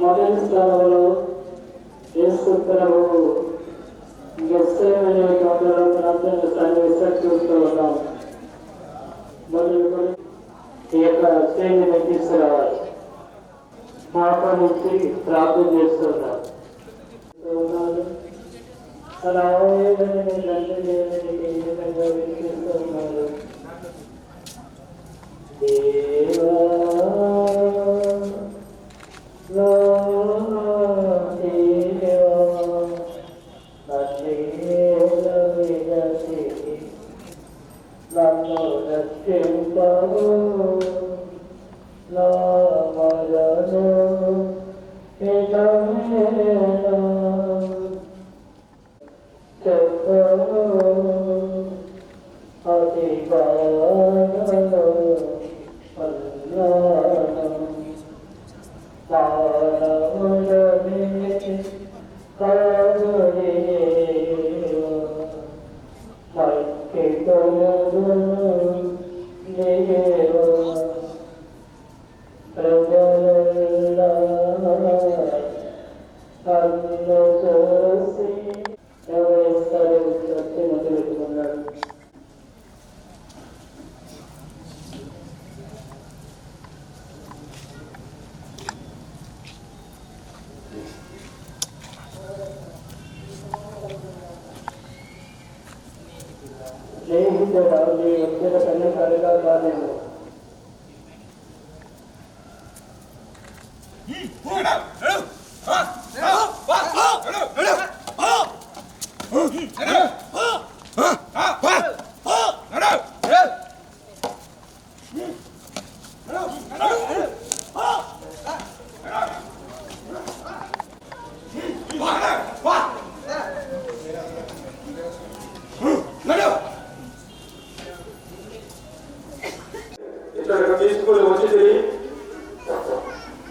మొదటి స్థలంలో యేసుప్రభు గెత్సేమనే తోటలో ప్రార్థన సన్నివేశాలు చూస్తూ ఉన్నాం. మొదలు ఈ యొక్క శ్రేణిని తీసుకురావాలి. మాప నుంచి ప్రార్థన చేస్తున్నారు. అలా వినిపిస్తున్నారు.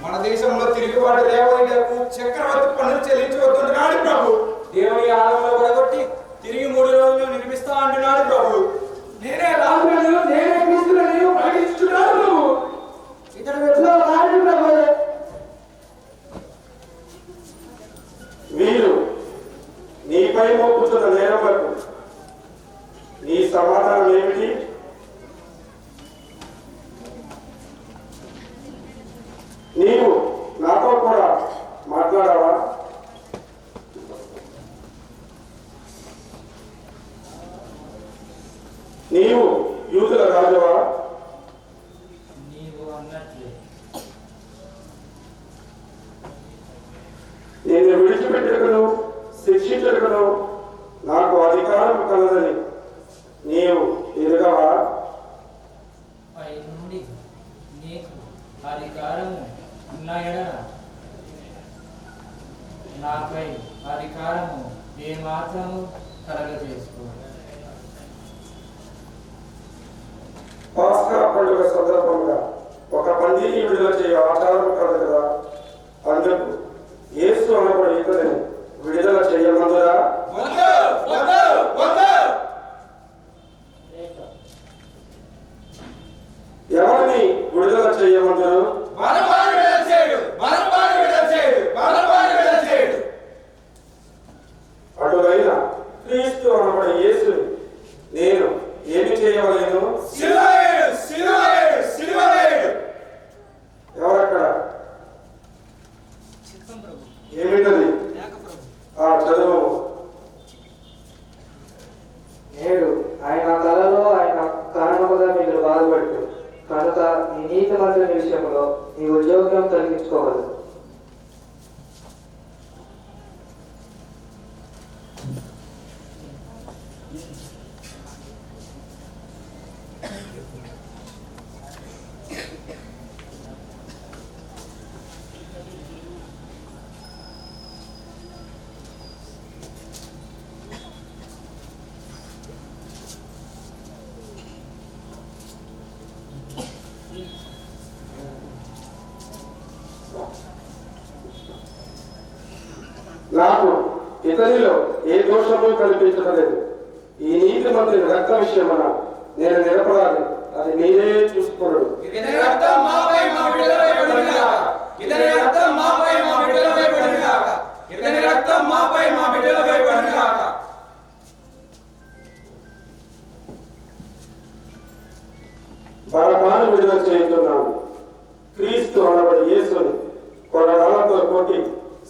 మన దేశంలో తిరుగుబాటు దేవాలయాలకు చక్రవర్తి పన్నులు చెల్లించవద్దున్నాడు ప్రభు. దేవుని ఆలయంలో పడగొట్టి తిరిగి 3 రోజులు నిర్మిస్తా అంటున్నాడు ప్రభు. నేనే రాజులను నేనే క్రీస్తులను ప్రకటిస్తున్నాను ప్రభు. ఇతడు ఎట్లా రాడు ప్రభు. వీరు నీపై మోపుతున్న నేరములకు నీ సమాధానం ఏమిటి? నీవు నాతో కూడా మాట్లాడావా? నీవు యూదుల రాజువా? నేను విడిచిపెట్టగను శిక్షించగను నాకు అధికారం కలదని నీవు ఎరుగవా? అధికారము ఉన్నాయన నాపై అధికారము ఏమాత్రము కలగజేసుకో. పాస్కా పండుగ సందర్భంగా ఒక పందిని విడుదల చేయ ఆచారం కలదు కదా, అందుకు యేసు అనబడి ఇతని విడుదల చేయమందురా? ఎవరిని విడుదల చేయమందురు? అటులైన క్రీస్తు అనబడి యేసు నేను ఏమి చేయవలేను? ఎవరక్కడ? ఏమిటది? చదువు. నేడు ఆయన తలలో ఆయన కారణముగా మీరు బాధపడుతూ కనుక ఈ నీతి మంత్రుల విషయంలో నీ ఉద్యోగం తొలగించుకోవాలి. నాకు ఇతనిలో ఏ దోషము కల్పించలేదు. ఈ నీతి మంత్రి రక్త విషయమన నేను నిరపరాధి, అది మీరే చూసుకోడు. ఇతని రక్తం మాపై మా బిడ్డలపై పడునుగాక. ఇతని రక్తం మాపై మా బిడ్డలపై పడునుగాక. ఇతని రక్తం మాపై మా బిడ్డలపై పడునుగాక. బరబాను విడుదల చేస్తున్నాను. క్రీస్తు అనబడి యేసుని కొరడాలతో కొట్టి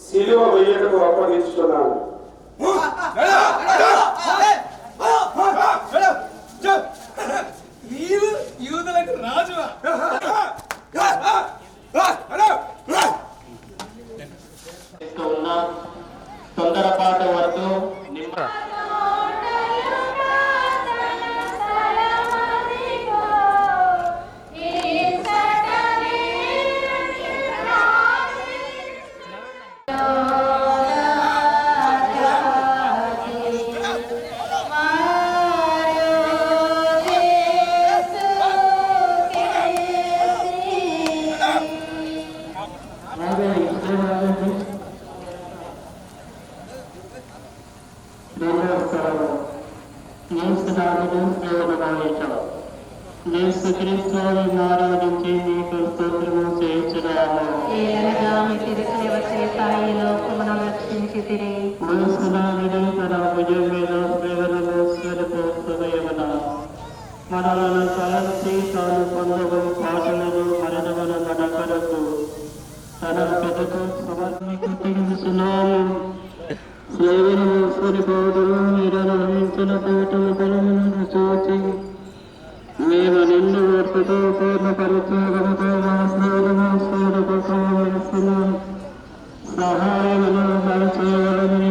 సిలువ వెయ్యటకు అప్పగించుతున్నాను. నీవు యూదులకు రాజు. తొందరపాటు వద్దు. ఆరాధించి నీకు స్తోత్రము చేయించున్నాము. మనలను కలిసి తాను పొందవు పాటలను మరణమును మన కొరకు తన పెద్దకు సమర్పణకు తెలుస్తున్నాము. సేవలు సరిపోదులు మీరు నిర్వహించిన పేటల బలములను చూచి మేము నిన్ను వర్తతో పూర్ణపరిచయముతో సహాయమును పరిచయములని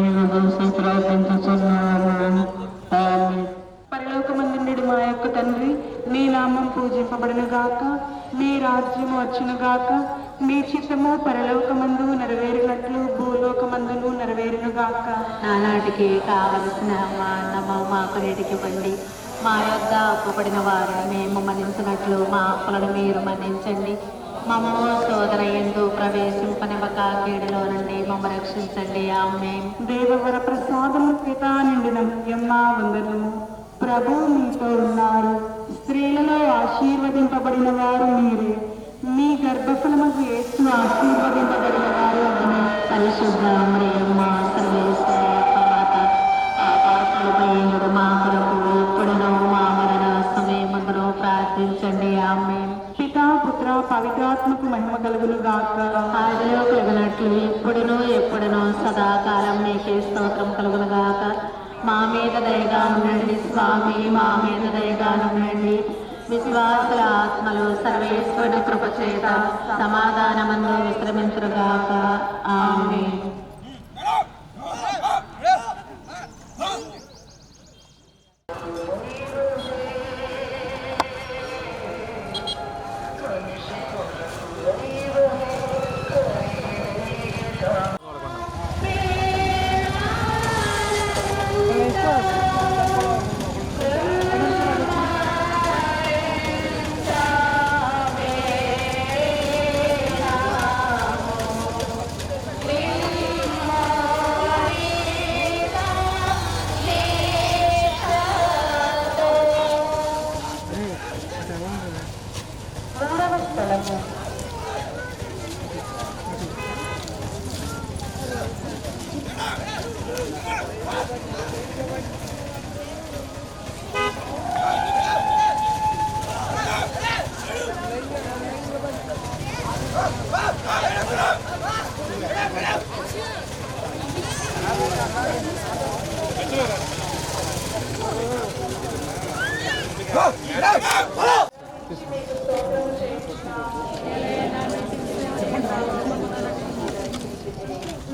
ప్రార్థించుచున్నాము. పరలోకమందుండు మా యొక్క తండ్రి, మీ నామం పూజింపబడును గాక, మీ రాజ్యము వచ్చును గాక, మీ చిత్తము పరలోకమందు నెరవేరినట్లు భూలోకమందును నెరవేరును గాక. నానాటికి కావలసిన మా అన్నము మాకు నేటికివ్వండి. మా యొద్ద అప్పుపడిన వారు మేము మన్నించినట్లు మా అప్పులను మీరు మన్నించండి. మమ్మ శోధన యందు ప్రవేశింపనివ్వక కీడులో నుండి మమ్మ రక్షించండి. ఆమేన్. దేవవర ప్రసాదము కృత నిండిన మరియమ్మ వందనము. ప్రభు మీతో ఉన్నారు. స్త్రీలలో ఆశీర్వదింపబడిన వారు మీరే. మీ గర్భఫలముకు యేసు ఆశీర్వదింపబడిన వారు అని. పరిశుద్ధ మరియమ్మ సర్వేశ్వర మాత, పాపాత్ములపై మా కొరకు ఎప్పుడునూ మా మరణ సమయమందులో ప్రార్థించండి. ఆమేన్. పితా పుత్ర పవిత్రాత్మకు మహిమ కలుగును గాక. ఆదిలో కలిగినట్లు ఎప్పుడునూ ఎప్పుడునూ సదాకాలం నీకే స్తోత్రం కలుగును గాక. మా మీద దయగా ఉండండి స్వామి, మా మీద దయగా ఉండండి. విశ్వాసుల ఆత్మలు సర్వేశ్వరుని కృప చేత సమాధానమందు విశ్రమించుగాక. ఆమేన్.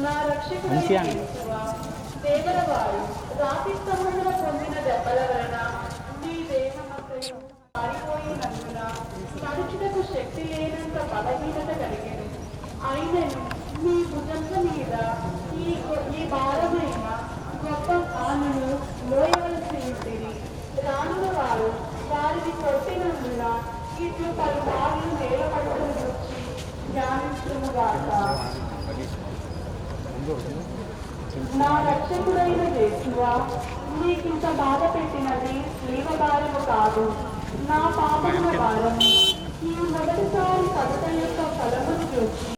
నా రక్షకుడైన దేవరవారు రాతి స్తంభమున పొందిన దెబ్బల వలన మీ దేహమంతయు పారిపోయినందున నడుచుటకు శక్తి లేనంత బలహీనత కలిగింది. అయినను మీ భుజంల మీద ఈ భారమైన గొప్ప కానును మోయవలసి ఉంటుంది. రానుల వారు వారిని కొట్టినందున ఇట్లు పలుమార్లు నేలపడటం గురించి ధ్యానించుగాక. నా రక్షకుడైన యేసువా, నీకింత బాధ పెట్టినది స్లీవ భారము కాదు, నా పాపముల భారము. నీవు మొదటిసారి కవిత యొక్క ఫలమును చూసి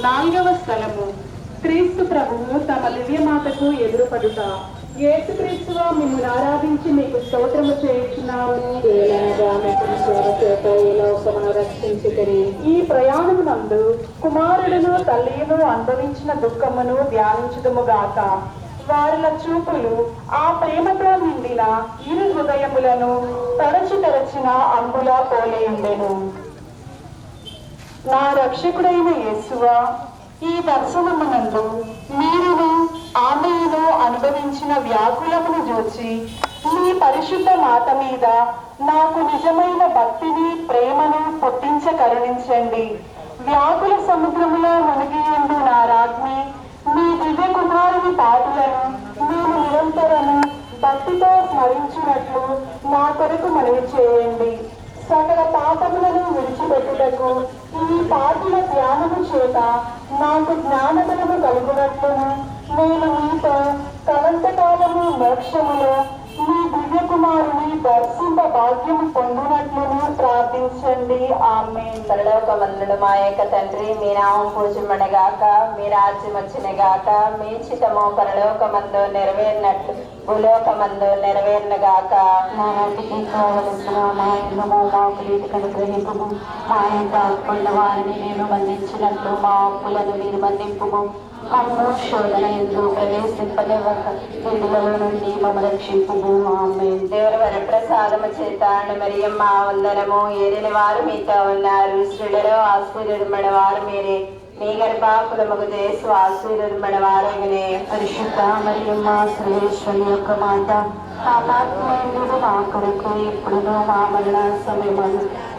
నాలుగవ స్థలము క్రీస్తు ప్రభువు తమ దివ్యమాతకు ఎదురుపడుట. యేసుక్రీస్తువా మిమ్మల్ని ఆరాధించి మీకు స్తోత్రము చేయుచున్నాము. ఈ ప్రయాణమునందు కుమారుడును తల్లియును అనుభవించిన దుఃఖమును ధ్యానించుదుముగాక. వారిల చూపులు ఆ ప్రేమతో నిండిన ఇరు హృదయములను తరచిన అంబులా పోలేయుండెను. నా రక్షకుడైన యేసువా, ఈ దర్శనమునందు మీరును ఆమెను అనుభవించిన వ్యాకులమును చూచి మీ పరిశుద్ధ మాత మీద నాకు నిజమైన భక్తిని ప్రేమను పుట్టించ కరుణించండి. వ్యాకుల సముద్రములో మునిగియుండు నా రాజ్ఞి, మీ దివ్య కుమారుని పాటలను నేను నిరంతరము భక్తితో స్మరించినట్లు నా కొరకు మనవి చేయండి. సకల పాపములను విడిచిపెట్టుటకు ఈ పాటల ధ్యానము చేత నాకు జ్ఞానబలము కలుగునట్లును నేను మీతో కలంతకాలము మోక్షములో మీ దివ్య కుమారుని దర్శింప భాగ్యము పొందినట్లును ప్రార్థించండి. ఆమేన్. పరలోకమందుడు మా యొక్క తండ్రి, మీ నామం పూజింపనగాక, మీ రాజ్యం వచ్చినగాక, మీ చిత్తము పరలోకమందు నెరవేరినట్లు భూలోకమందు నెరవేరినగాక. మా నాటికి కావలసిన మా ఇన్నము మాకు రీతి అనుగ్రహింపుము. మా యొక్క అప్పుల వారిని మేము మన్నించినట్లు మా అప్పులను మీరు మన్నింపుము. మమ్ము శోధన ఎందు ప్రవేశింపలేవక కీడుల నుండి మమ్మ రక్షింపుము. ఆమేన్. దేవుని వరప్రసాదము చేత మరియమ్మ వందనము. ఏలిన వారు మీతో ఉన్నారు, స్త్రీలలో ఆశీర్వదింపబడిన వారు మీరే. మీ గర్భఫలముకు యేసు ఆశీర్వదింపబడిన వారగునే. పరిశుద్ధ మరియమ్మ శ్రేష్ఠుని యొక్క మాత, పాపాత్ముడు మా కొరకు ఇప్పుడును మా మరణ సమయమున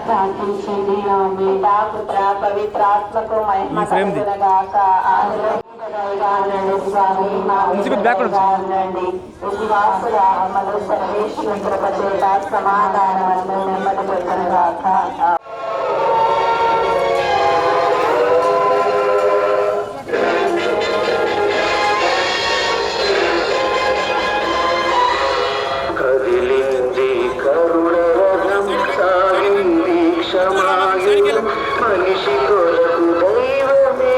ప్రార్థించండి. ఆమేన్. పితా పుత్ర పవిత్రాత్మకు మహిమ కలుగునుగాక. ఆదిలో స్వామి మా విశ్వాసుల ఆత్మలు సర్వేశ్వరుని కృప చేత సమాధానమును నెమ్మది పొందునుగాక. మనిషి కొరకు దైవమే,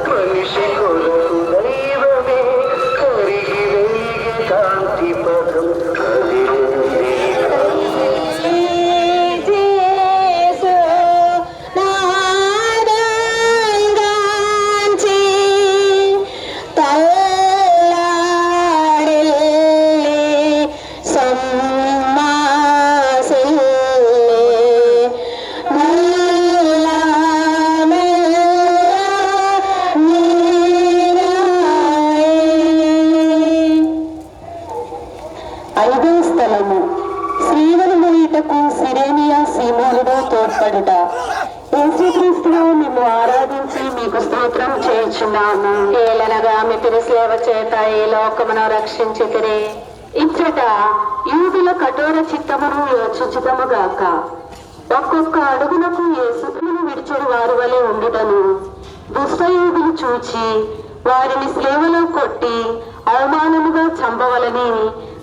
మనిషి కొరకు దైవమే, కరిగి వెలిగే కాంతి పదం కదిలింది. ఐదో స్థలము శ్రీవలు మొయ్యటకు సిరేనియా సీమోనుడు తోడ్పడుట. యేసుక్రీస్తును మేము ఆరాధించి మీకు స్తోత్రం చేయుచున్నాము. ఏలనగా మీ తిరుసేవ చేత ఈ లోకమును రక్షించితిరి. ఇచ్చట యూదుల కఠోర చిత్తమును యోచించుతముగాక. ఒక్కొక్క అడుగునకు యేసును విడిచెడు వారి వలె ఉండుటను దుష్టయూదులు చూచి వారిని స్లేవలో కొట్టి అవమానముగా చంపవలని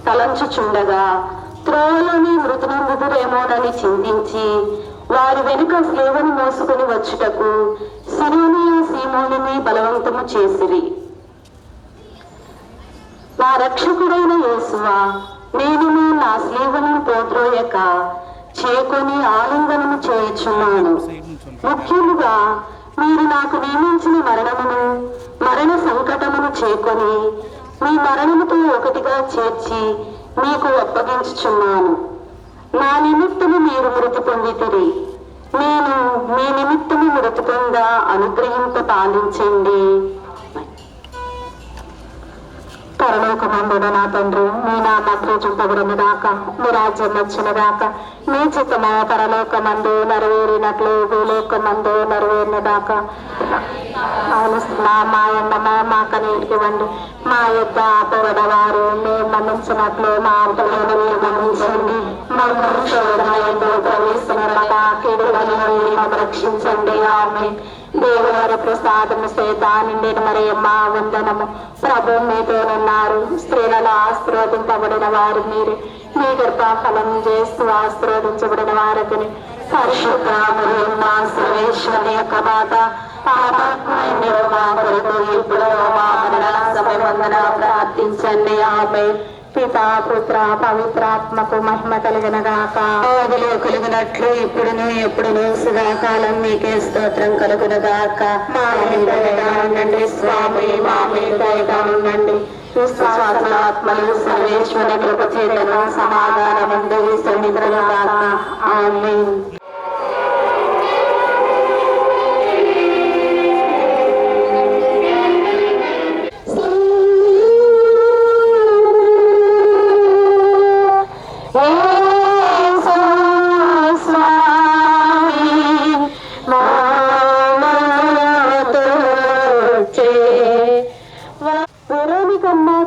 తలంచుచుండగా త్రోవలోని మృతునందురేమోనని చింతించి వారి వెనుక స్లేవను మోసుకుని వచ్చుటకు సిరేనియా సీమోనుని బలవంతము చేసిరి. నా రక్షకుడైన యేసువా, నేను నా స్లేవను పోద్రోయక చేకొని ఆలింగనము చేయుచున్నాను. ముఖ్యముగా మీరు నాకు నియమించిన మరణ సంకటమును చేకొని మీ మరణముతో ఒకటిగా చేర్చి మీకు అప్పగించుచున్నాను. నా నిమిత్తము మీరు మృతి పొందితిరి, నేను మీ నిమిత్తము మృతి పొంద అనుగ్రహింప పాలించండి. పరలోకమందున నా తండ్రి, మీ నామం పూజింపబడును గాక, మీ రాజ్యం వచ్చును గాక, మీ చిత్తము పరలోకమందు నెరవేరినట్లు భూలోకమందు నెరవేరును గాక. మా ఎండమ మాకనేటికి ఇవ్వండి, మా యొక్క అపవడవారు మేము మన్నించినట్లు మా అప్పులను మీరు మన్నించండి. మమ్మల్ని శోధన ఎందు ప్రవేశిస్తున్న కీడులను రక్షించండి. ఆమె దేవుని ప్రసాదము చేత నిండిన మరియమ్మ వందనము. ప్రభు మీతోనున్నారు, స్త్రీలలో ఆశీర్వదింపబడిన వారు మీరు, మీ గర్భఫలం చేస్తూ ఆశీర్వదించబడిన వారికి పరిశుద్ధ మరియమ్మ సర్వేశ్వరి యొక్క మాత ఇప్పుడు మా మరణ సమయమందున ప్రార్థించండి. ఆమె పితా పుత్ర పవిత్రాత్మకు మహిమ కలిగిన గాక. ఆదిలో కలిగినట్లు ఇప్పుడును ఎప్పుడును సదాకాలం మీకే స్తోత్రం కలుగును గాక. మా మీద దయగా ఉండండి స్వామి, మా మీద దయగా ఉండండి. విశ్వాసాత్మలు సర్వేశ్వర కృప చేతను సమాధానమందు విశ్రమించును గాక. ఆమేన్.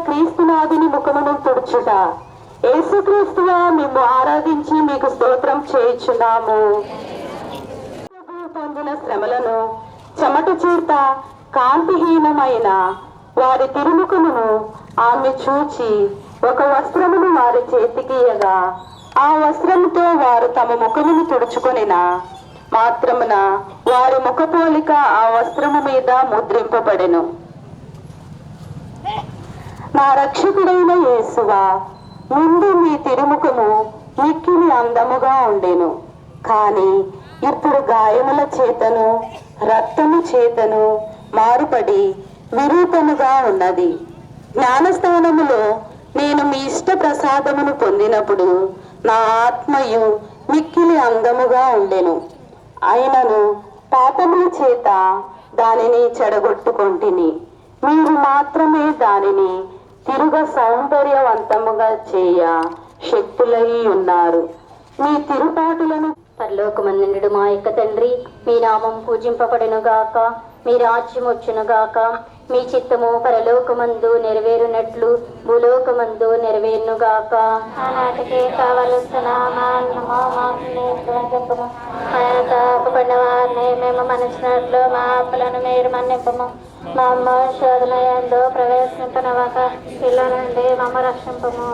క్రీస్తునాథుని ముఖమును తుడుచుట. యేసుక్రీస్తువా, మేము ఆరాధించి మీకు స్తోత్రం చేయుచున్నాము. పొందిన శ్రమలను చెమట చేత కాంతిహీనమైన వారి తిరుముఖమును ఆమె చూచి ఒక వస్త్రమును వారి చేతికి ఇయ్యగా ఆ వస్త్రముతో వారు తమ ముఖమును తుడుచుకొనిన మాత్రమున వారి ముఖపోలిక ఆ వస్త్రము మీద ముద్రింపబడెను. నా రక్షకుడైన యేసువా, ముందు మీ తిరుముఖము మిక్కిలి అందముగా ఉండెను, కాని ఇప్పుడు గాయముల చేతను రక్తము చేతను మారుపడి విరూపముగా ఉన్నది. జ్ఞానస్థానములో నేను మీ ఇష్ట ప్రసాదమును పొందినప్పుడు నా ఆత్మయు మిక్కిలి అందముగా ఉండెను. అయినను పాపముల చేత దానిని చెడగొట్టుకొంటిని, మీరు మాత్రమే దానిని తిరుగ సౌందర్యవంతముగా చేయ శక్తులై ఉన్నారు. మీ తిరుపాటులను పరలోకమందుండు మా యొక్క తండ్రి, మీ నామం పూజింపబడును గాక, మీ రాజ్యం వచ్చును గాక, మీ చిత్తము పరలోకమందు నెరవేరునట్లు భూలోకమందు నెరవేరును గాక. ఆనాటికి కావలసిన పడిన వారిని మేము మన్నించినట్లు మా అప్పులను మీరు మన్నింపము. మా అమ్మ శోధన ఎందు ప్రవేశింపనవాక పిల్ల నుండి మమ్మ రక్షింపము.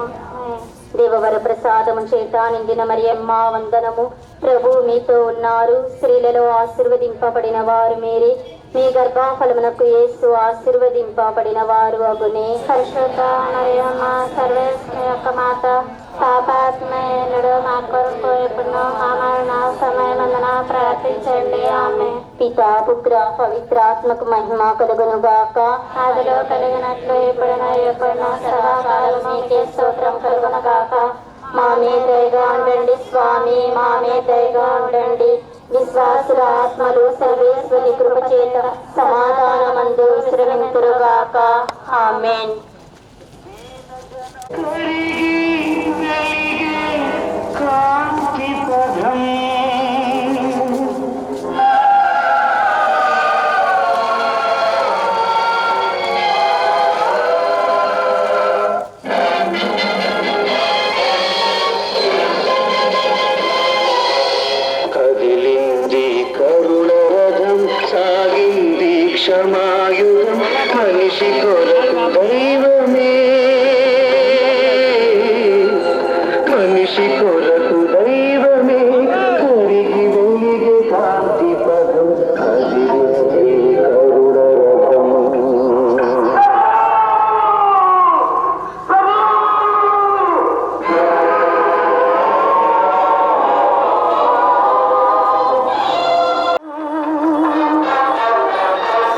దేవవర ప్రసాదము చేత నిండిన మరియమ్మ వందనము. ప్రభు మీతో ఉన్నారు, స్త్రీలలో ఆశీర్వదింపబడిన వారు మీరే, మీ గర్భఫలమునకు యేసు ఆశీర్వదింపబడిన వారు అగునే. పరిశుద్ధ మరియమ్మ సర్వేశ్వరి యొక్క మాత, పాపాత్మయుడు మా కొరకు ఎప్పుడును మా మరణ సమయమందున ప్రార్థించండి. ఆమె పితా పుత్ర పవిత్రాత్మకు మహిమ కలుగును గాక. ఆదిలో కలిగినట్లు ఎప్పుడునో ఎప్పుడునో సదాకాలం మీకే స్తోత్రం కలుగును గాక. మా మీద దయగా ఉండండి స్వామి, మా మీద దయగా ఉండండి. విశ్వాసుల ఆత్మలు సర్వేశ్వరి కృప చేత సమాధానమందు విశ్రమింతురుగాక. ఆమేన్. మనిషి కొరకు దైవమే కరిగి వెలిగే కాంతి పదం కదిలింది కరుణ రథం.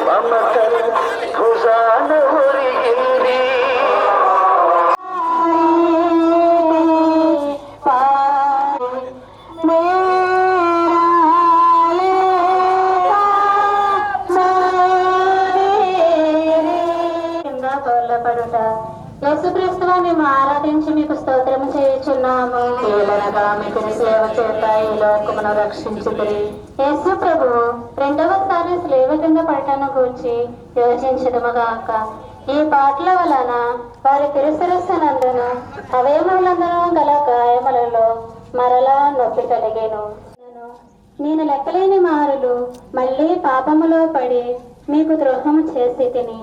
మమతల భుజాన ఒరిగింది యేసుక్రీస్తువా మేము ఆరాధించి మీకు స్తోత్రము చేయుచున్నాము. ఏలనగా మీకు సేవ చేత ఈ లోకమును రక్షించుకుని యేసు ప్రభువు రెండవసారి స్లేవ కింద పడటను గూర్చి యోచించదముగాక. ఈ పాటల వలన వారి తిరుసరస్సునందును అవయవములందును గల గాయములలో మరలా నొప్పి కలిగేను. నేను లెక్కలేని మారులు మళ్ళీ పాపములో పడి మీకు ద్రోహము చేసి తిని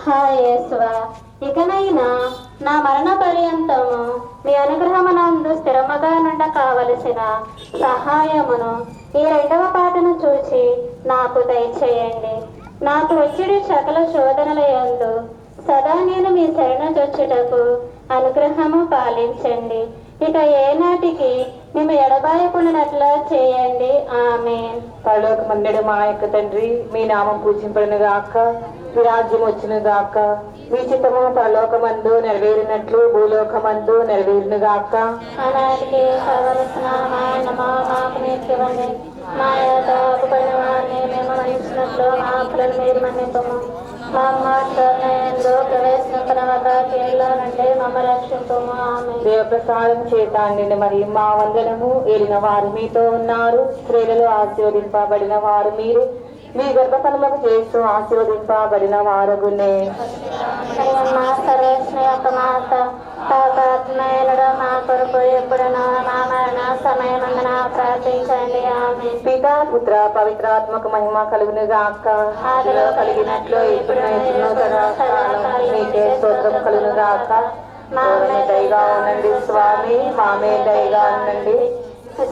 హా యేసువా, ఇకనైనా నా మరణ పర్యంతము మీ అనుగ్రహమునందు స్థిరముగా నుండ కావలసిన సహాయమును ఈ రెండవ పాటను చూచి నాకు దయచేయండి. నాకు వచ్చిడి సకల శోధనల యందు సదా నేను మీ శరణ చొచ్చుటకు అనుగ్రహము పాలించండి. ఇక ఏనాటికి మేము ఎడబాయకుండానట్లా చేయండి. ఆమేన్. పరలోకమందుడు మా యొక్క తండ్రి, మీ నామం పూజింపడును గాక, మీ రాజ్యం వచ్చును గాక, మీ చిత్తము పరలోకమందు నెరవేరినట్లు భూలోకమందు నెరవేరును గాక. ఆనాటికి కావలసిన మాకు నేర్చుకోండి. మా యొక్క అప్పుపడిన వారిని మేము మన్నించినట్లు మా అప్పులను మీరు మన్నింపము. మా మాటలో ప్రవేశింపనవక కీళ్ళలో నుండి మమ్మ రక్షింపము. ఆమేన్. దేవప్రసాదం చేత నిండి మరి మా వందనము. ఏలిన వారు మీతో ఉన్నారు, స్త్రీలలో ఆశీర్వదింపబడిన వారు మీరు, మీ గర్భఫలములకు చేస్తూ ఆశీర్వదింపబడిన వారగునే. మా సర్వేశ్వర యొక్క మాత పాపాత్మయుడు మా కొరకు ఎప్పుడునూ మా మరణ సమయమందున ప్రార్థించండి. ఆమేన్. పితా పుత్ర పవిత్రాత్మక మహిమ కలుగును గాక. ఆదిలో కలిగినట్లు ఇప్పుడు మీకే స్తోత్రం కలుగును గాక. మా మీద దయగా ఉండండి స్వామి, మా మీద దయగా ఉండండి.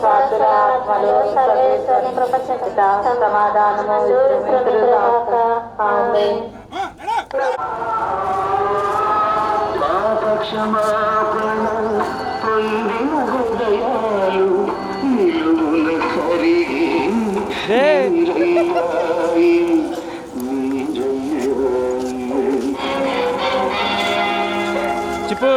స్వాతుల ఆత్మలు సర్వేశ్వరుని కృపచేత సమాధానము విస్తరించును గాక. ఆమేన్. పాపక్షమాపణ పొందిన హృదయాలు నిలువున కరిగి నీరయ్యాయి. చెప్పు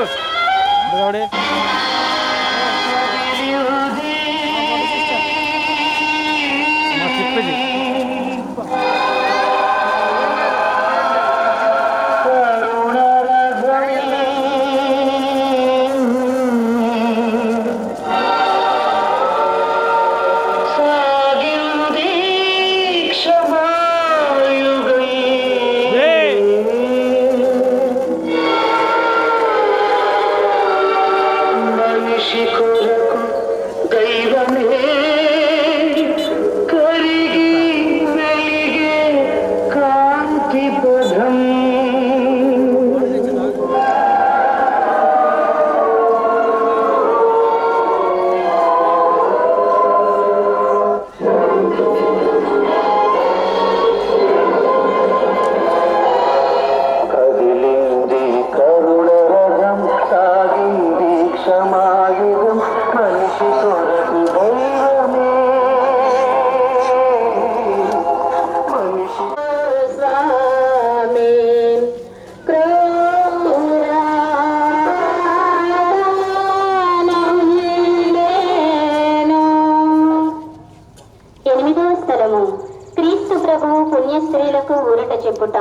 మనిషి కొరకు దైవమే కరిగి వెలిగే కాంతి పదం. కదిలింది కరుణ రథం, సాగింది క్షమాయుగం, మనిషి కొరకు దైవమే మనిషి ఆమేన్. ఎనిమిదవ స్థలము క్రీస్తు ప్రభువు పుణ్య స్త్రీలకు ఊరట చెప్పుట.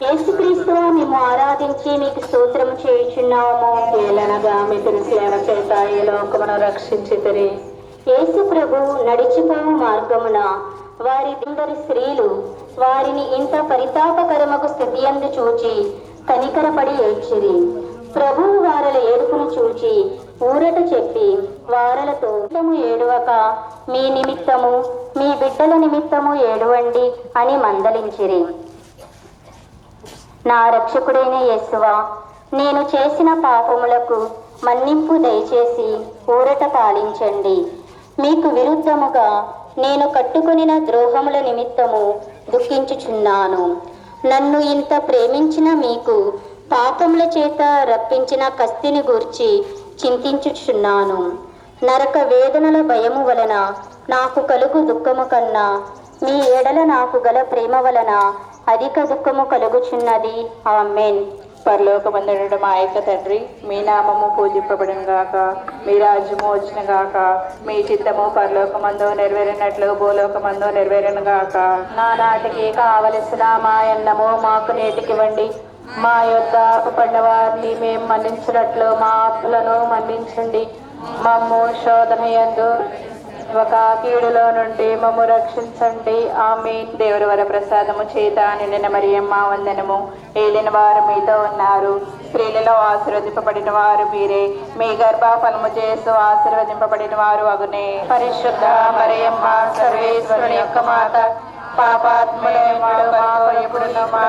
యేసుక్రీస్తు మేము ఆరాధించి మీకు స్తోత్రము చేయుచున్నాము. ఏలనగా మీకు సేవ చేత ఈ లోకమును రక్షించితిరి. యేసు ప్రభు నడిచిపోవు మార్గమున వారి ఇందరి స్త్రీలు వారిని ఇంత పరితాపకరమకు స్థితి అందు చూచి కనికరపడి ఏడ్చిరి. ప్రభువు వారల ఏడుపును చూచి ఊరట చెప్పి వారలతో ఏడువక మీ నిమిత్తము మీ బిడ్డల నిమిత్తము ఏడువండి అని మందలించిరి. నా రక్షకుడైన యేసువా, నేను చేసిన పాపములకు మన్నింపు దయచేసి ఊరట పాలించండి. మీకు విరుద్ధముగా నేను కట్టుకొనిన ద్రోహముల నిమిత్తము దుఃఖించుచున్నాను. నన్ను ఇంత ప్రేమించిన మీకు పాపముల చేత రప్పించిన కస్తిని గూర్చి చింతించుచున్నాను. నరక వేదనల భయము వలన నాకు కలుగు దుఃఖము కన్నా మీ ఎడల నాకు గల ప్రేమ వలన అధిక దుఃఖము కలుగుచున్నది. ఆమేన్. పరలోకమందుడు మా యొక్క తండ్రి, మీ నామము పూజింపబడిన గాక, మీ రాజ్యము వచ్చిన గాక, మీ చిత్తము పరలోకమందు నెరవేరినట్లు భూలోకమందు నెరవేరిన గాక. నానాటికి కావలసిన మా అన్నము మాకు నేటికివ్వండి. మా యొద్ద అప్పుపడిన వారిని మేము మన్నించినట్లు మా అప్పులను మన్నించండి. మమ్ము శోధన యందు ఒక కీడులో నుండి మమ్ము రక్షించండి. ఆమేన్. దేవుని వర ప్రసాదము చేత నిండిన మరియమ్మ వందనము. ఏలిన వారు మీతో ఉన్నారు, స్త్రీలలో ఆశీర్వదింపబడిన వారు మీరే. మీ గర్భఫలము చేస్తూ ఆశీర్వదింపబడిన వారు అగునే. పరిశుద్ధ మరియమ్మ సర్వేశ్వరుని యొక్క మాత, పాపాత్ములైన ఎప్పుడును మా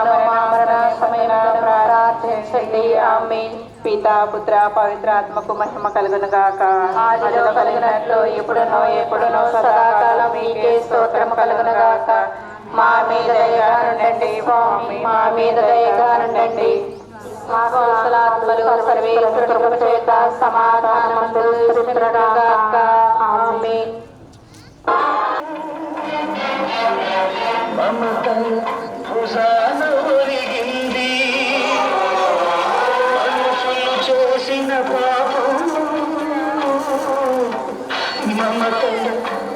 మరణ సమయంలో ప్రార్థించండి. ఆమేన్. పితా పుత్ర పవిత్రాత్మకు మహిమ కలుగును గాక. ఆదిలో కలిగినట్లు ఎప్పుడునో సదాకాలం మీకే స్తోత్రము కలుగును గాక. మా మీద దయగా నుండండి స్వామి, మా మీద దయగా నుండండి. ఆత్మలు సర్వేశ్వరుని చేత సమాధానమందు స్థిరపడును గాక. ఆమేన్. మమత భుజాన ఒరిగింది, మనుషులు చేసిన పాపం. మమత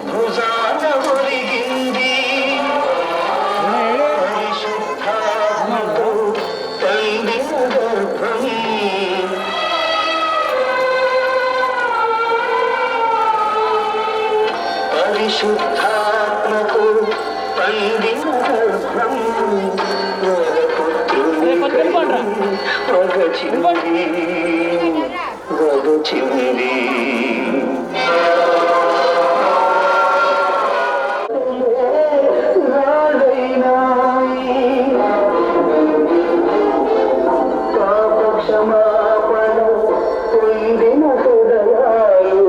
భుజాన ఒరిగింది, పరిశుద్ధాత్మతో పండిన గర్భం. పరిశుద్ధాత్మతో పండిన గర్భం వగచింది. పాప క్షమాపణ పొందిన హృదయాలు,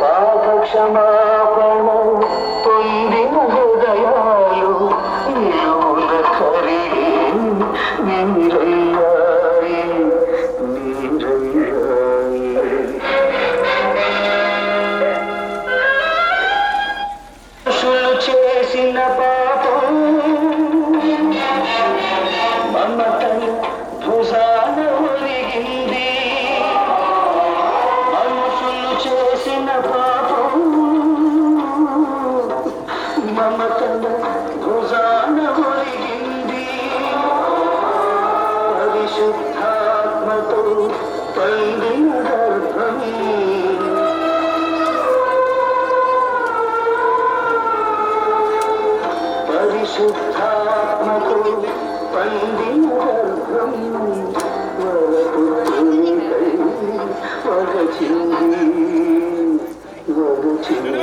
పాప క్షమాపణ పొందిన హృదయాలు నిలువున కరిగి నీరయ్యాయి, నీరయ్యాయి. మనుషులు చేసిన పాపం మమతల భుజాన ఒరిగింది, మనుషులు చేసిన పాపం మమతల భుజాన ఒరిగింది. పరిశుద్ధాత్మతో పండిన గర్భం. పరిశుద్ధాత్మతో పండిన గర్భం వరపుత్రునికై వగచింది, వగచింది.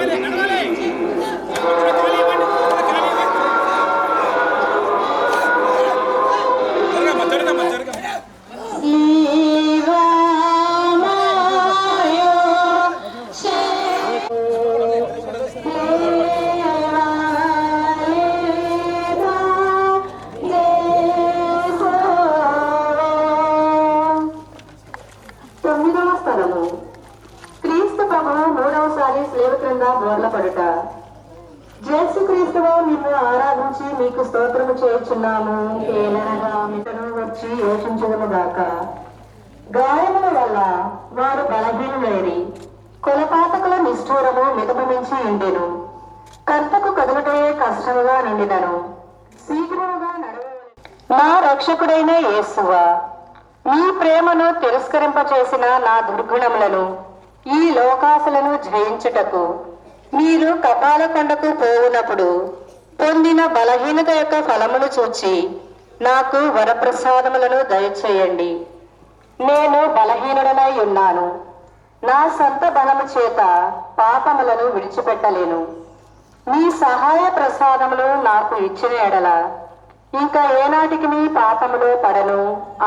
తొమ్మిదవ స్థలము, క్రీస్తు ప్రభువు మూడవసారి స్లేవ క్రింద బోర్లపడుట. జేసు క్రీస్తువు నిన్ను ఆరాధించి మీకు స్తోత్రము చేయుచున్నాము. ఏలనగా మితను వచ్చి యోచించదము గాక. గాయముల వల్ల వారు బలహీనులైరి, కొలపాతకుల నిష్ఠూరము మితమించి ఉండెను. కర్తకు కదులుటే కష్టముగా నిండినను, శీఘ్రముగా నడవవలెను. నా రక్షకుడైన యేసువా, మీ ప్రేమను తిరస్కరింపచేసిన నా దుర్గుణములను, ఈ లోకాశలను జయించుటకు మీరు కపాల కొండకు పోవునప్పుడు పొందిన బలహీనత యొక్క ఫలమును చూచి నాకు వరప్రసాదములను దయచేయండి. నేను బలహీనుడనై ఉన్నాను, నా సొంత బలము చేత పాపములను విడిచిపెట్టలేను. మీ సహాయ ప్రసాదములు నాకు ఇచ్చిన ఎడల ఇంకా ఏనాటికి మీ పాపములో పడను.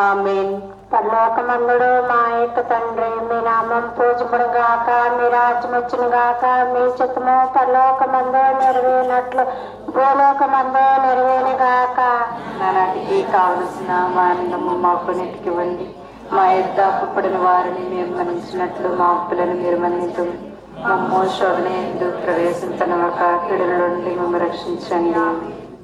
ఆమేన్. పరలోకమందుడు మా యొక్క తండ్రి, మీ నామం పూజముడు గాక, మీ రాజ్యం వచ్చును గాక, మీ చిత్తము పరలోకమందు నెరవేరినట్లు భూలోకమందు నెరవేరును గాక. నాటికి కావలసిన మా అన్నము మాకు నెట్టుకివ్వండి. మా యొద్ద అప్పుపడిన వారిని మీరు మన్నించినట్లు మా అప్పులను మీరు మన్నించు. మమ్మ శోధన యందు ప్రవేశించనవక కీడుల నుండి మమ్మ రక్షించండి.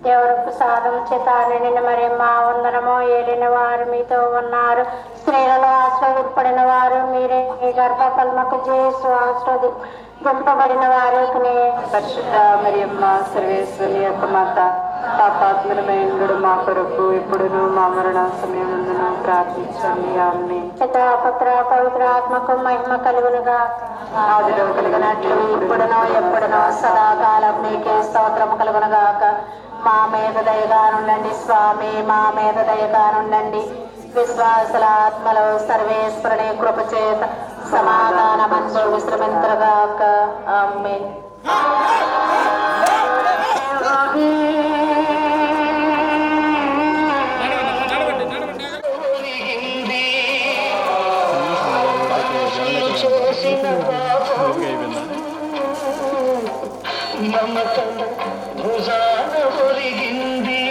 దేవుడు ప్రసాదం చేత నిండిన మరి మా వందనము. ఏలిన వారు మీతో ఉన్నారు, స్త్రీలలో ఆశ్రదింపబడిన వారు మీరే. మీ గర్భఫలముకు చేసు ఆశ్రదింపబడిన వారు. పరిశుద్ధ మరియమ్మ సర్వేశ్వరి యొక్క మాత, పాపాత్మరమైనడు మా కొరకు ఇప్పుడును మా మరణ సమయముందును ప్రార్థించండి. ఆమేన్. పితా పుత్ర పవిత్ర ఆత్మకు మహిమ కలుగునుగా. ఆదిలో కలిగినట్లు ఇప్పుడును ఎప్పుడును సదాకాలం నీకే స్తోత్రం కలుగునుగాక. మా మీద దయగా నుండండి స్వామి, మా మీద దయగా నుండండి. విశ్వాసుల ఆత్మలో సర్వేశ్వరుని కృప చేత సమాధానమందు విశ్రమించగాక. ఆమేన్. మమతను భుజాన ఒరిగింది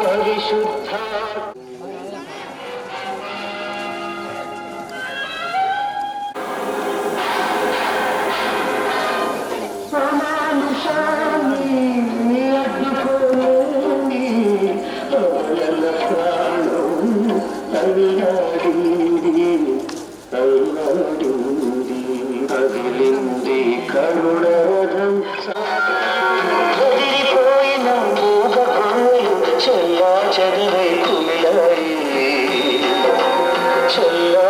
పరిశుద్ధ. అదిలింది కరుణరథం చెదిరిపోయిన మూగపోయి చెల్లా చెదరై కుమిలాయి చెల్లా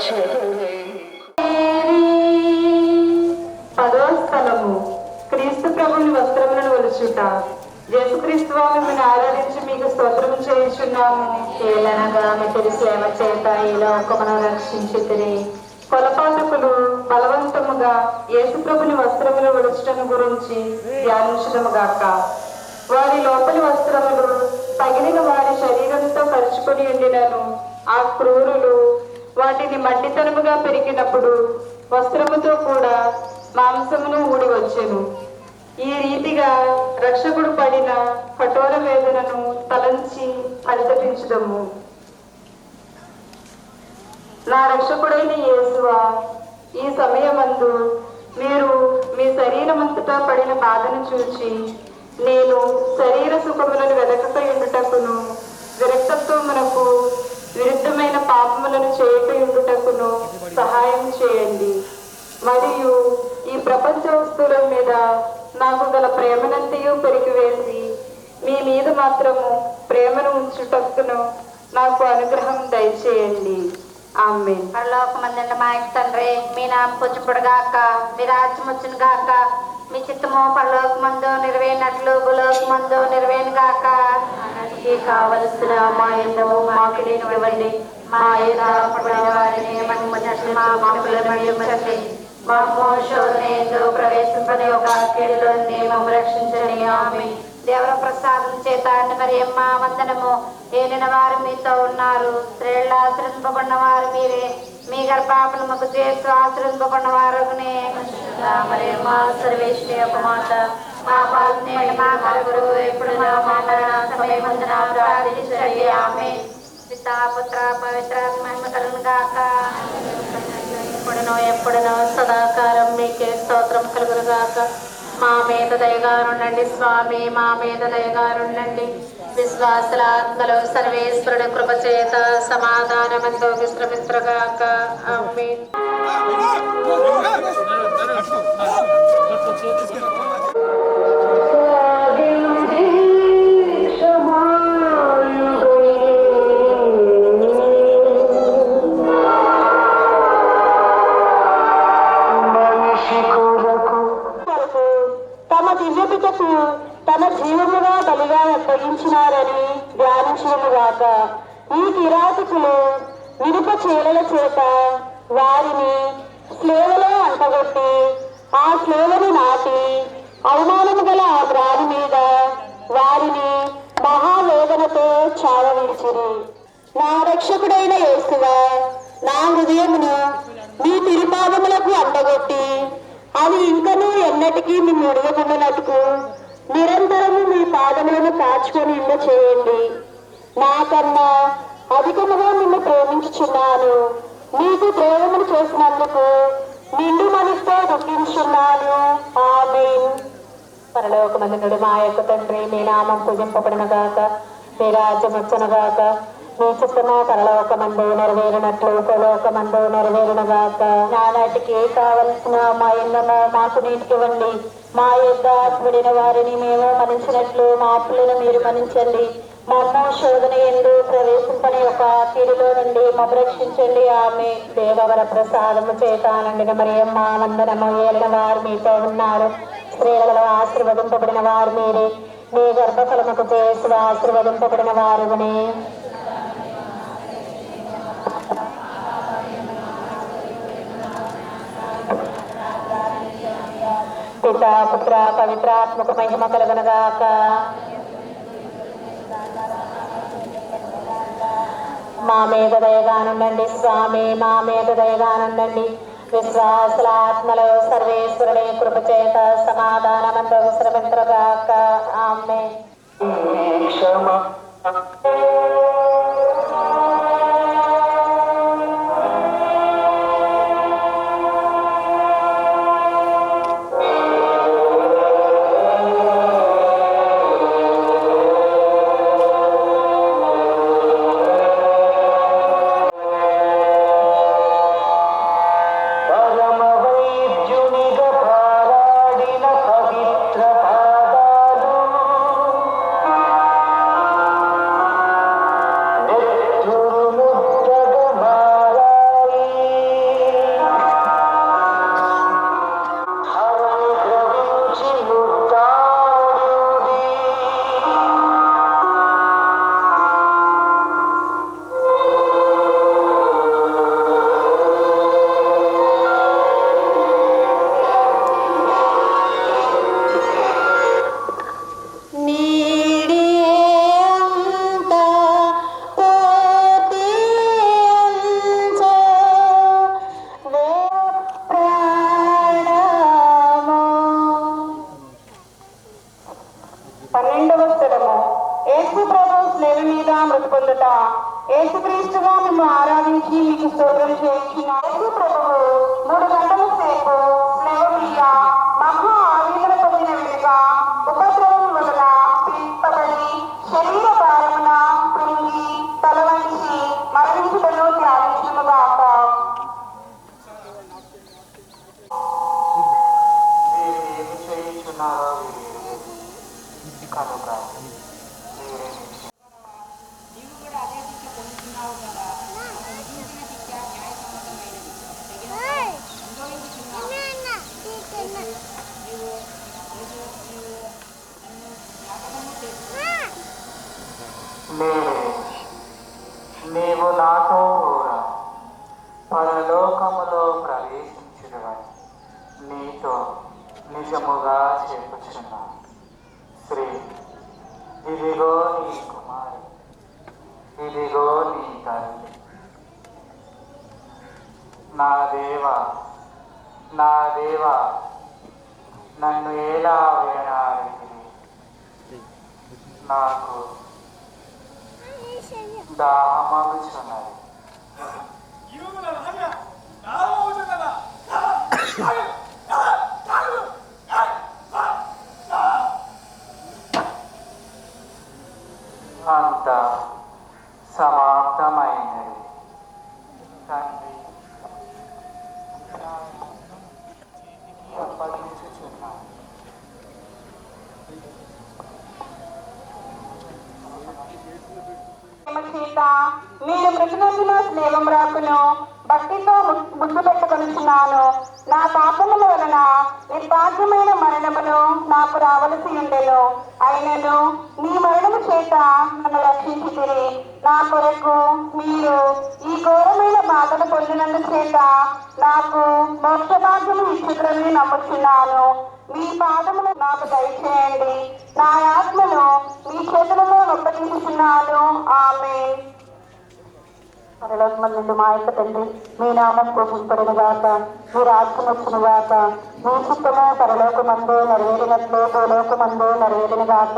చెదరై. 10వ స్థలము క్రీస్తు ప్రభుని వస్త్రములను ఒలుచుట. యేసుక్రీస్తు మిమ్మల్ని ఆరాధించి మీకు స్తోత్రం చేయుచున్నాము. ఏలనగా మీ సేవ చేత ఈ లోకమును రక్షించితిరి. కొలపాతకులు బలవంతముగా యేసుప్రభుని వస్త్రములు ఒలుచుటను గురించి ధ్యానించుదముగాక. వారి లోపలి వస్త్రములు తగిలిన వారి శరీరంతో కరుచుకొని ఉండినను ఆ క్రూరులు వాటిని మట్టితనముగా పెరిగినప్పుడు వస్త్రముతో కూడా మాంసమును ఊడి వచ్చెను. ఈ రీతిగా రక్షకుడు పడిన కఠోర వేదనను తలంచి పరితపించుదము. నా రక్షకుడైన యేసువా, ఈ సమయమందు మీరు మీ శరీరమంతటా పడిన బాధను చూచి నేను శరీర సుఖములను వెదకయుండుటకును విరక్తత్వమునకు విరుద్ధమైన పాపములను చేయకయుండుటకును సహాయం చేయండి. మరియు ఈ ప్రపంచ వస్తువుల మీద నాకు గల ప్రేమనంతయు పెరిగివేసి మీ మీద మాత్రము ప్రేమను ఉంచుటకును నాకు అనుగ్రహం దయచేయండి. ఆమేన్. పరలోకమందున్న మా యొక్క తండ్రి, మీ నామం పూజింపబడుగాక, మీ రాజ్యం వచ్చును గాక, మీ చిత్తము పరలోకమందు నెరవేరినట్లు భూలోకమందు నెరవేరును గాక. మనకి కావలసిన మా అన్నము మాకు ఇవ్వండి. మా పడిన వారిని మన్నించినట్లు మా పాపములను మన్నించండి. మా శోధన యందు ప్రవేశింపని ఒక కీడులో మమ్మ రక్షించండి. ఆమేన్. దేవర ప్రసాదం చేత మరియమ్మ వందనము. ఏలిన వారు మీతో ఉన్నారు, స్త్రీల్లో ఆశ్రయింపబడిన వారు మీరే. మీ గర్భఫలముకు చేస్తూ ఆశ్రయింపబడిన వారు మరియమ్మ సర్వేశ్వరి యొక్క మాత, మా పాపములను మా కొరకు ఎప్పుడు మా మరణ సమయమందున ప్రార్థించండి. ఆమేన్. పితా పుత్ర పవిత్రాత్మ మహిమ కలుగును గాక. ఇప్పుడును ఎప్పుడును సదాకాలం మీకే స్తోత్రం కలుగును గాక. మా మీద దయగా ఉండండి స్వామి, మా మీద దయగా ఉండండి. విశ్వాసుల ఆత్మలో సర్వేశ్వరుడు కృప చేత సమాధానమందు విశ్రమించగాక. ఆమేన్. తమ దివ్యపితకు తన జీవముగా బలిగా అప్పగించినారని ధ్యానించుగాక. ఈ కిరాతకులు వినుప చీలల చేత వారిని స్లేవలో అంటగొట్టి ఆ స్లేవను నాటి అవమానము గల ఆ ప్రాణి మీద వారిని మహావేదనతో చావవిడిచిరి. నా రక్షకుడైన యేసువా, నా హృదయమును మీ తిరుపాదములకు అండగొట్టి అది ఇంకనూ ఎన్నటికీ మీ విడవకుండానట్టుకు నిరంతరము మీ పాదములను కాచుకొని చేయండి. నాకన్నా అధికముగా నిన్ను ప్రేమించుచున్నాను. నీకు ప్రేమను చేసినందుకు నిండు మనసుతో దుఃఖించున్నాను. ఆమేన్. పరలోకమందుడు మా యొక్క తండ్రి, మీ నామం పూజింపబడిన గాక, మీ రాజ్యం వచ్చును గాక, మీ చిత్తము పరలోకమందు నెరవేరినట్లు పరలోకమందు నెరవేరును గాక. నానాటికి కావలసిన మా ఎన్నమో మాకు నీటికివ్వండి. మా యొక్క పడిన వారిని మేము మన్నించినట్లు మా అప్పులను మీరు మన్నించండి. మమ్మ శోధన ఎందు ప్రవేశింపని ఒక కీడులో నుండి మమ్మ రక్షించండి. ఆమె దేవవర ప్రసాదము చేత నిండిన మరియమ్మ వందనము. ఏలిన వారు మీతో ఉన్నారు. స్త్రీలలో ఆశీర్వదింపబడిన వారు మీరే. మీ గర్భఫలముకు చేసి ఆశీర్వదింపబడిన వారుని. పితా పుత్ర పవిత్రాత్మక మహిమ కలుగునుగాక. మా మీద దయగానుండండి స్వామి, మా మీద దయగానుండండి. విశ్వాసుల ఆత్మలో సర్వేశ్వరుని కృప చేత సమాధానమందు విశ్రమింతురుగాక. ఆమేన్. యేసుక్రీస్తుగా మేము ఆరాధించి మీకు స్తోత్రం చేయించున్నాం. యేసు ప్రభువు 3 గంటల సేపు స్లేవ మీద మహా ఆవేదన పొందిన విధంగా ఉపద్రవం వలన పీడింపబడి శరీర భారమున కృంగి తల వంచి మరణించుటను త్యాగించునుగాక. ఏమి చేయించున్నారో కనుక నీవు నాతో కూడా పరలోకములో ప్రవేశించినవని నీతో నిజముగా చెప్పుచున్నాను. శ్రీ ఇదిగో నీ కుమారు, ఇదిగో నీ తల్లి. నా దేవా, నా దేవా, నన్ను ఎలా వేడాడితివి? నాకు దాహమగుచున్నది. అంత సమాప్తమైనది. తండ్రి అప్పగించుచున్నాను. చేత మీరు మృతునందున స్నేహం రాకును భక్తితో ముద్దు పెట్టుకొనిచున్నాను. నా పాపముల వలన నిర్భాగ్యమైన మరణమును నాకు రావలసి ఉండెను. అయినను నీ మరణము చేత నన్ను రక్షించితిరి. నా కొరకు మీరు ఈ ఘోరమైన బాధను పొందినందు చేత నాకు మోక్ష భాగ్యము ఇచ్చుటని నమ్ముచున్నాను. మీ పాదములు నాకు దయచేయండి. నా ఆత్మను మీ చేతులలో ఒప్పగించుచున్నాను. ఆమేన్. పరలోకమందు మా యొక్క తండ్రి, మీ నామం పూజింపబడును గాక, మీ రాజ్యం వచ్చును గాక, మీ చిత్తము పరలోకమందు నెరవేరినట్లు భూలోకమందు నెరవేరును గాక.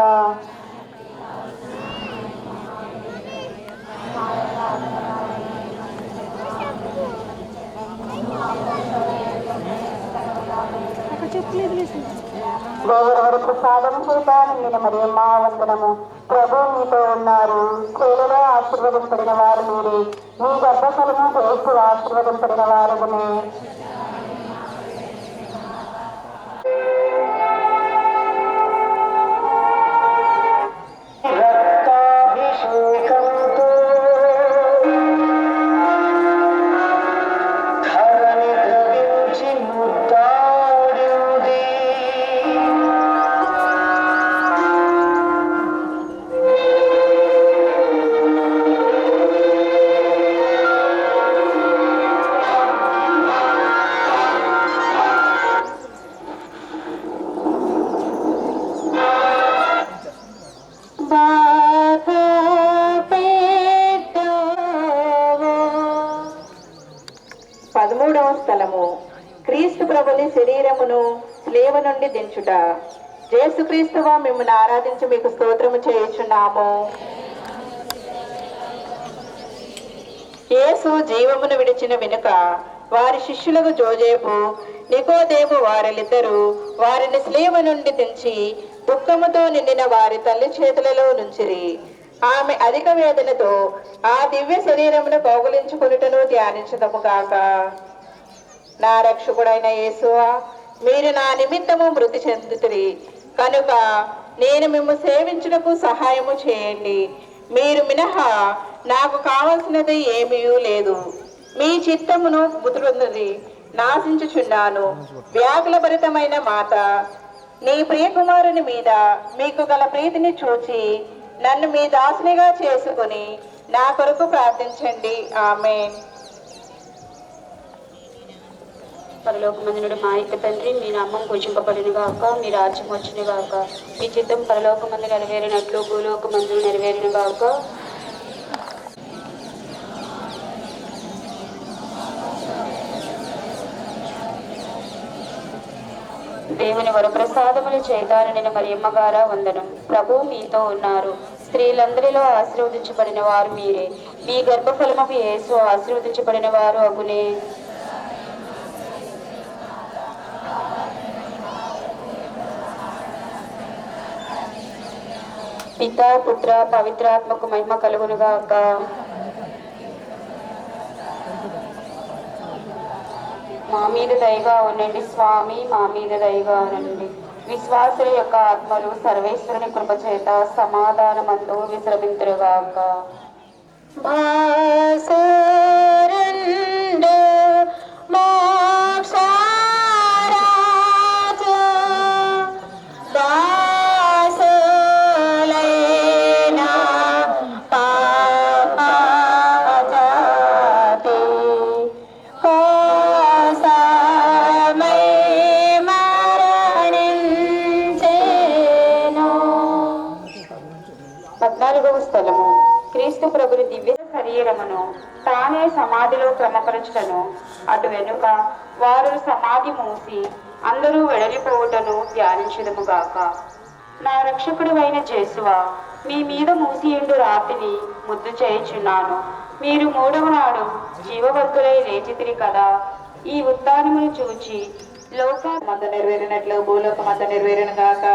దేవుని ప్రసాదం చేత నిండిన మరియమ్మ వందనము. ప్రభు మీతో ఉన్నారు, స్త్రీలలో ఆశీర్వదింపడిన వారు మీరే, మీ గర్భఫలము యేసు ఆశీర్వదింపడిన వారునే. క్రీస్తు ప్రభుని శరీరమును స్లేవ నుండి దించుట. యేసుక్రీస్తువా మిమ్మల్ని ఆరాధించి మీకు స్తోత్రము చేయుచున్నాము. యేసు జీవమును విడిచిన వెనుక వారి శిష్యులకు జోజేపు, నికోదేము వారిద్దరూ వారిని స్లేవ నుండి దించి దుఃఖముతో నిండిన వారి తల్లి చేతులలో నుంచిరి. ఆమె అధిక వేదనతో ఆ దివ్య శరీరమును కౌగులించుకొనుటను ధ్యానించదము గాక. నా రక్షకుడైన యేసువా, మీరు నా నిమిత్తము మృతి చెందుతుంది కనుక నేను మిమ్ము సేవించుటకు సహాయము చేయండి. మీరు మినహా నాకు కావలసినది ఏమీ లేదు. మీ చిత్తమును బుతురున్నది నాశించుచున్నాను. వ్యాకుల భరితమైన మాత, నీ ప్రియకుమారుని మీద మీకు గల ప్రీతిని చూచి నన్ను మీ దాసునిగా చేసుకుని నా కొరకు ప్రార్థించండి. ఆమేన్. పరలోకమందునుడు మా యొక్క తండ్రి, మీ నామం పూజింపబడిన గాక, మీ రాజ్యం వచ్చును గాక, మీ చిత్తం పరలోకమందు నెరవేరినట్లు భూలోకమందు నెరవేరిన గాక. దేవుని వరప్రసాదములు చేతారనిన మరియమ్మ గారా వందనం. ప్రభు మీతో ఉన్నారు, స్త్రీలందరిలో ఆశీర్వదించబడిన వారు మీరే, మీ గర్భఫలముకు యేసు ఆశీర్వదించబడిన వారు అగునే. పితా పుత్ర పవిత్రాత్మకు మహిమ కలుగునుగాక. మా మీద దయగా ఉండండి స్వామి, మా మీద దయగా ఉండండి. విశ్వాసుల యొక్క ఆత్మలు సర్వేశ్వరుని కృప చేత సమాధానమందు విశ్రమింతురుగాక. స్థలము క్రీస్తు ప్రభుని దివ్య శరీరమును తానే సమాధిలో క్రమపరచుటను, అటు వెనుక వారు సమాధి మూసి అందరూ వెడలిపోవుటను ధ్యానించుదుము గాక. నా రక్షకుడు అయిన యేసువా, మీ మీద మూసియుండు రాతిని ముద్దు చేయుచున్నాను. మీరు మూడవ నాడు జీవవంతులై లేచితిరి కదా. ఈ ఉత్థానమును చూచి లోకమంత నెరవేరినట్లు భూలోకమంత నెరవేరును గాక.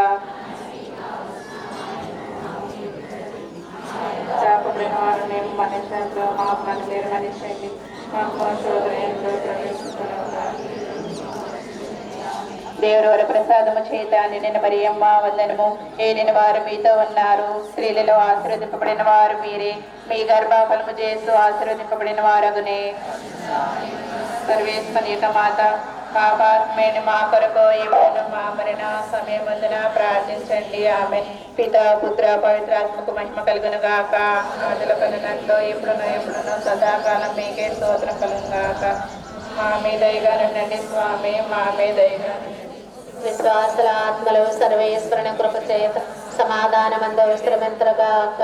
దేవుడు వర ప్రసాదము చేత నిన్న మరియమ్మ వందనము. ఏలిన వారు మీతో ఉన్నారు, స్త్రీలలో ఆశీర్వదింపబడిన వారు మీరే, మీ గర్భఫలము చేస్తూ ఆశీర్వదింపబడిన వారగునే. సర్వేశ్వరి యొక్క మాత, పాపాత్మేని మా కొరకు ఇప్పుడు మా మరణ సమయమందున ప్రార్థించండి. ఆమె పిత పుత్ర పవిత్రాత్మకు మహిమ కలుగును గాక. ఆదిలో కలిగినట్లు ఎప్పుడునో సదాకాలం మీకే స్తోత్రం కలుగును గాక. మా మీద దయగా నుండండి స్వామి, మా మీద దయగా. విశ్వాసుల ఆత్మలు సర్వేశ్వరుని కృప చేత సమాధానమందు విశ్రమింతురుగాక.